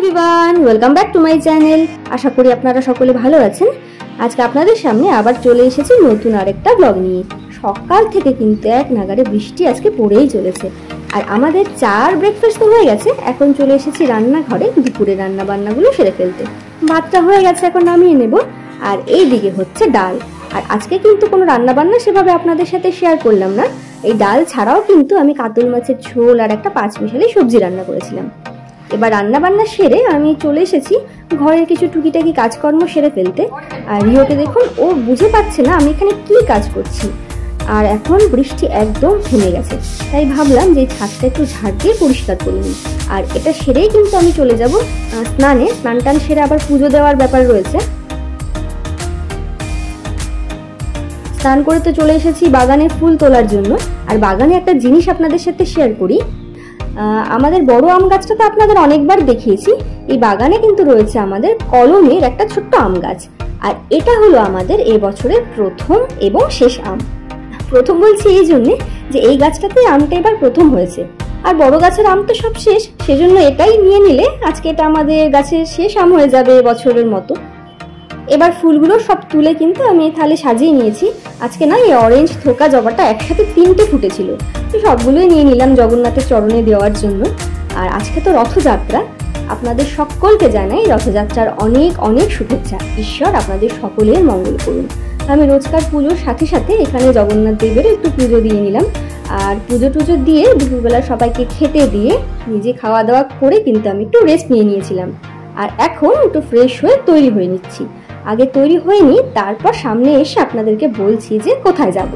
Everyone, welcome back to my channel. আশা করি আপনারা সকলে ভালো আছেন। আজকে আপনাদের সামনে আবার চলে এসেছি নতুন আরেকটা ব্লগ নিয়ে। সকাল থেকে কিন্তু এক নাগাড়ে বৃষ্টি আজকে পড়েই চলেছে। আর আমাদের চার ব্রেকফাস্ট তো হয়ে গেছে, এখন চলে এসেছি রান্নাঘরে দুপুরে রান্না বান্নাগুলো সেরে ফেলতে। ভাতটা হয়ে গেছে, এখন নামিয়ে নেব। আর এই দিকে হচ্ছে ডাল। আর আজকে কিন্তু কোনো রান্না বান্না সেভাবে আপনাদের সাথে শেয়ার করলাম না। এই ডাল ছাড়াও কিন্তু আমি কাতল মাছের ঝোল আর একটা পাঁচমিশালি সবজি রান্না করেছিলাম। এবার রান্না বান্না সেরে আমি চলে এসেছি ঘরের কিছু টুকিটাকি কাজকর্ম সেরে ফেলতে। আর রিওকে দেখুন, ও বুঝে পাচ্ছে না আমি এখানে কি কাজ করছি। আর এখন বৃষ্টি একদম থেমে গেছে, তাই ভাবলাম যে ছাদটা একটু ঝাড় দিয়ে পরিষ্কার করে নিই। আর এটা সেরেই কিন্তু আমি চলে যাব স্নানে। স্নান টান সেরে আবার পুজো দেওয়ার ব্যাপার রয়েছে। স্নান করে তো চলে এসেছি বাগানে ফুল তোলার জন্য। আর বাগানে একটা জিনিস আপনাদের সাথে শেয়ার করি। আমাদের বড় আম গাছটা তো আপনাদের অনেকবার দেখিয়েছি। এই বাগানে কিন্তু রয়েছে আমাদের কলমের একটা ছোট্ট আম গাছ। আর এটা হলো আমাদের এবছরের প্রথম এবং শেষ আম। প্রথম বলছি এই জন্যে যে এই গাছটাতে আমটা এবার প্রথম হয়েছে। আর বড় গাছের আম তো সব শেষ, সেজন্য এটাই নিয়ে নিলে আজকে এটা আমাদের গাছের শেষ আম হয়ে যাবে এবছরের মতো। এবার ফুলগুলো সব তুলে কিন্তু আমি থালে সাজিয়ে নিয়েছি। আজকে না এই অরেঞ্জ থোকা জবাটা একসাথে 3টে ফুটেছিল, তো সবগুলোই নিয়ে নিলাম জগন্নাথের চরণে দেওয়ার জন্য। আর আজকে তো রথযাত্রা, আপনাদের সকলকে জানাই রথযাত্রার অনেক অনেক শুভেচ্ছা। ঈশ্বর আপনাদের সকলের মঙ্গল করুন। আমি রোজকার পুজোর সাথে সাথে এখানে জগন্নাথ দেবের একটু পুজো দিয়ে নিলাম। আর পুজো টুজো দিয়ে দুপুরবেলা সবাইকে খেতে দিয়ে নিজে খাওয়া দাওয়া করে কিন্তু আমি একটু রেস্ট নিয়ে নিয়েছিলাম। আর এখন একটু ফ্রেশ হয়ে তৈরি হয়ে নিচ্ছি। আগে তৈরি হয়নি, তারপর সামনে এসে আপনাদেরকে বলছি যে কোথায় যাব।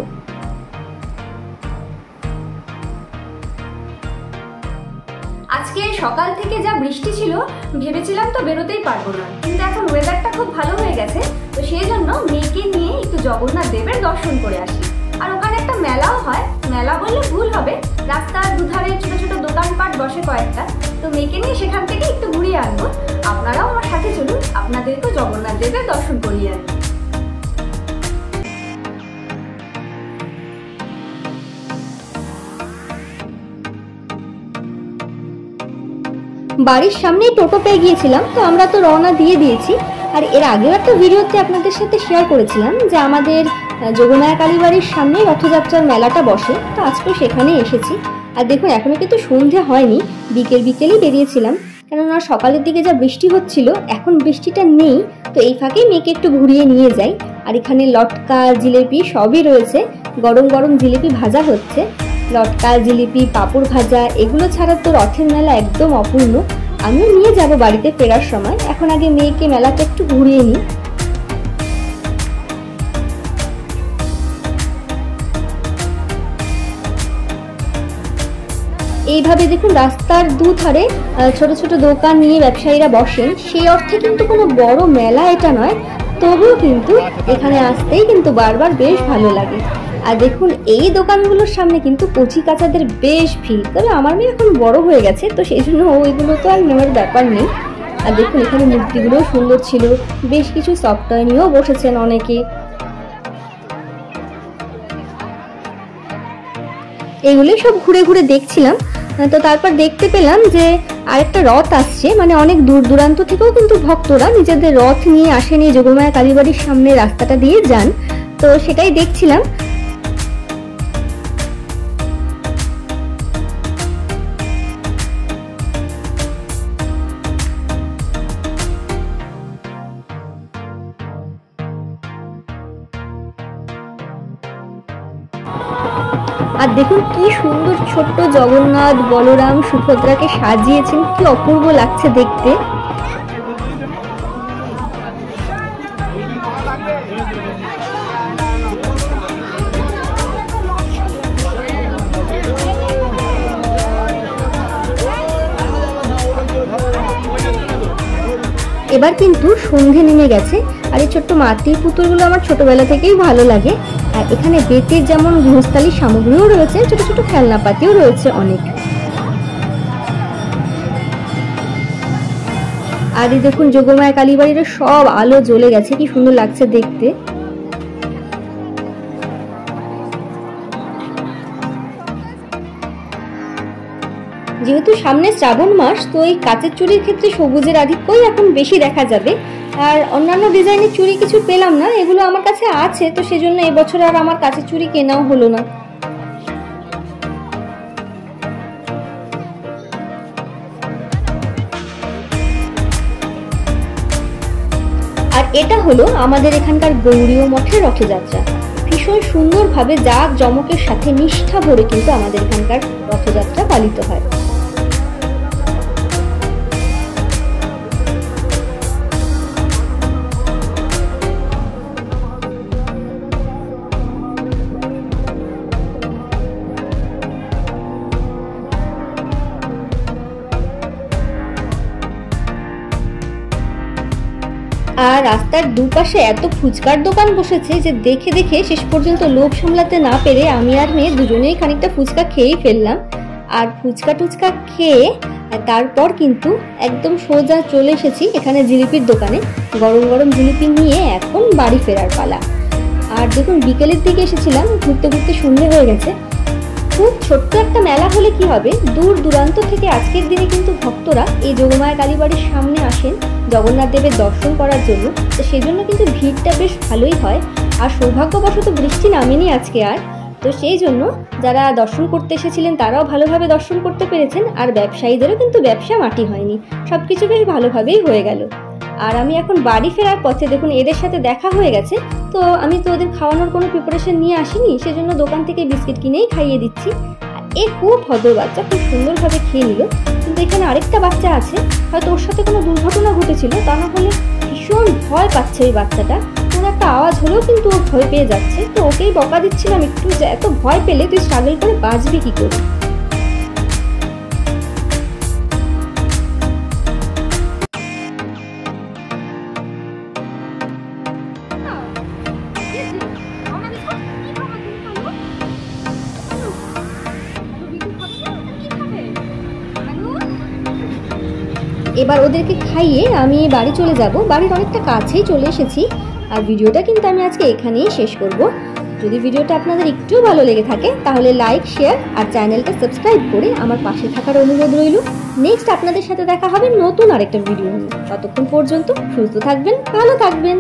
আজকে সকাল থেকে যা বৃষ্টি ছিল, ভেবেছিলাম তো বেরোতেই পারবো না, কিন্তু এখন ওয়েদারটা খুব ভালো হয়ে গেছে। তো সেই জন্য মেয়েকে নিয়ে একটু জগন্নাথ দেবের দর্শন করে আসি। আর ওখানে একটা মেলাও হয়, মেলা বললে ভুল হবে, রাস্তার দুধারে ছোট ছোট দোকানপাট বসে কয়েকটা। তো মেয়েকে নিয়ে সেখান থেকে একটু ঘুরিয়ে আনবো। আপনারাও আমার সাথে চলুন, আপনাদেরকে জগন্নাথ দেবের দর্শন করিয়ে আনি। বাড়ির সামনেই টোটো পেয়ে গিয়েছিলাম, তো আমরা তো রওনা দিয়ে দিয়েছি। আর এর আগেও একটা ভিডিওতে আপনাদের সাথে শেয়ার করেছিলাম যে আমাদের যোগমায়া কালীবাড়ির সামনে রথযাত্রার মেলাটা বসে, তো আজকেও সেখানে এসেছি। আর দেখুন এখনো কিন্তু সন্ধে হয়নি, বিকেলই বেরিয়েছিলাম, কেননা সকালের দিকে যা বৃষ্টি হচ্ছিল, এখন বৃষ্টিটা নেই। তো এই ফাঁকেই মেয়েকে একটু ঘুরিয়ে নিয়ে যাই। আর এখানে লটকা জিলেপি সবই রয়েছে, গরম গরম জিলিপি ভাজা হচ্ছে। লটকা জিলিপি পাঁপড় ভাজা এগুলো ছাড়া তো রথের মেলা একদম অপূর্ণ। আমিও নিয়ে যাব বাড়িতে ফেরার সময়। এখন আগে মেয়েকে মেলাটা একটু ঘুরিয়ে নিই। এইভাবে দেখুন রাস্তার দুধারে ছোট ছোট দোকান নিয়ে ব্যবসায়ীরা বসেন। সেই অর্থে কিন্তু কোনো বড় মেলা এটা নয়, তবুও কিন্তু এখানে আসতেই কিন্তু বারবার বেশ ভালো লাগে। আর দেখুন এই দোকানগুলোর সামনে কিন্তু কচি কাচাদের বেশ ভিড়। তবে আমার মেয়ে এখন বড় হয়ে গেছে, তো সেই জন্য ওইগুলো তো আর নেওয়ার ব্যাপার নেই। আর দেখুন এখানে মূর্তিগুলোও সুন্দর ছিল, বেশ কিছু সফটওয়্যার নিয়েও বসেছেন অনেকে। এগুলোই সব ঘুরে ঘুরে দেখছিলাম। তো তারপর দেখতে পেলাম যে আরেকটা রথ আসছে, মানে অনেক দূর দূরান্ত থেকেও কিন্তু ভক্তরা নিজেদের রথ নিয়ে আসেন, এই যোগমায়া কালীবাড়ির সামনে রাস্তাটা দিয়ে যান। তো সেটাই দেখছিলাম। আর দেখুন কি সুন্দর ছোট্ট জগন্নাথ বলরাম সুভদ্রাকে সাজিয়েছেন, কি অপূর্ব লাগছে দেখতে। এবার কিন্তু সন্ধে নেমে গেছে। আর এই ছোট্ট মাটির পুতুলগুলো আমার ছোটবেলা থেকেই ভালো লাগে। আর এখানে বেতের যেমন গৃহস্থালী সামগ্রীও রয়েছে, ছোট ছোট খেলনাপাতিও রয়েছে অনেক। আর এই দেখুন যোগমায়া কালীবাড়ির সব আলো জ্বলে গেছে, কি সুন্দর লাগছে দেখতে। যেহেতু সামনে শ্রাবণ মাস, তো এই কাচের চুড়ির ক্ষেত্রে সবুজের আধিক্যই এখন বেশি দেখা যাবে। আর অন্যান্য ডিজাইনের চুড়ি কিছু পেলাম না, এগুলো আমার কাছে আছে, তো সেজন্য এবছর আর আমার কাচের চুড়ি কেনাও হলো না। আর এটা হলো আমাদের এখানকার গৌরীয় মঠের রথযাত্রা। ভীষণ সুন্দরভাবে জাঁক জমকের সাথে নিষ্ঠা ভরে কিন্তু আমাদের এখানকার রথযাত্রা পালিত হয়। আর রাস্তার দুপাশে এত ফুচকার দোকান বসেছে যে দেখে দেখে শেষ পর্যন্ত লোভ সামলাতে না পেরে আমি আর মেয়ে দুজনেই খানিকটা ফুচকা খেয়েই ফেললাম। আর ফুচকা টুচকা খেয়ে তারপর কিন্তু একদম সোজা চলে এসেছি এখানে জিলিপির দোকানে। গরম গরম জিলিপি নিয়ে এখন বাড়ি ফেরার পালা। আর দেখুন বিকেলের দিকে এসেছিলাম, ঘুরতে ঘুরতে সন্ধে হয়ে গেছে। খুব ছোট্ট একটা মেলা হলে কি হবে, দূর দূরান্ত থেকে আজকের দিনে কিন্তু ভক্তরা এই যোগমায়া কালীবাড়ির সামনে আসেন জগন্নাথ দেবের দর্শন করার জন্য। তো সেই জন্য কিন্তু ভিড়টা বেশ ভালোই হয়। আর সৌভাগ্যবশত বৃষ্টি নামেনি আজকে আর, তো সেই জন্য যারা দর্শন করতে এসেছিলেন তারাও ভালোভাবে দর্শন করতে পেরেছেন। আর ব্যবসায়ীদেরও কিন্তু ব্যবসা মাটি হয়নি, সব কিছু বেশ ভালোভাবেই হয়ে গেল। আর আমি এখন বাড়ি ফেরার পথে দেখুন এদের সাথে দেখা হয়ে গেছে, তো আমি তো ওদের খাওয়ানোর কোনো প্রিপারেশন নিয়ে আসিনি, সেজন্য দোকান থেকে বিস্কিট কিনেই খাইয়ে দিচ্ছি। এ খুব ভদ্র বাচ্চা, খুব সুন্দরভাবে খেয়ে নিল। কিন্তু এখানে আরেকটা বাচ্চা আছে, হয়তো ওর সাথে কোনো দুর্ঘটনা ঘটেছিল, তা না হলে ভীষণ ভয় পাচ্ছে ওই বাচ্চাটা। কোনো একটা আওয়াজ হলেও কিন্তু ও ভয় পেয়ে যাচ্ছে। তো ওকেই বকা দিচ্ছিলাম একটু যে এত ভয় পেলে তুই স্ট্রাগল করে বাঁচবি কি করে। এবার ওদেরকে খাইয়ে আমি বাড়ি চলে যাব। বাড়ির অনেকটা কাছেই চলে এসেছি। আর ভিডিওটা কিন্তু আমি আজকে এখানেই শেষ করব। যদি ভিডিওটা আপনাদের একটু ভালো লেগে থাকে তাহলে লাইক, শেয়ার আর চ্যানেলটা সাবস্ক্রাইব করে আমার পাশে থাকার অনুরোধ রইল। নেক্সট আপনাদের সাথে দেখা হবে নতুন আরেকটা ভিডিও নিয়ে। ততক্ষণ পর্যন্ত সুস্থ থাকবেন, ভালো থাকবেন।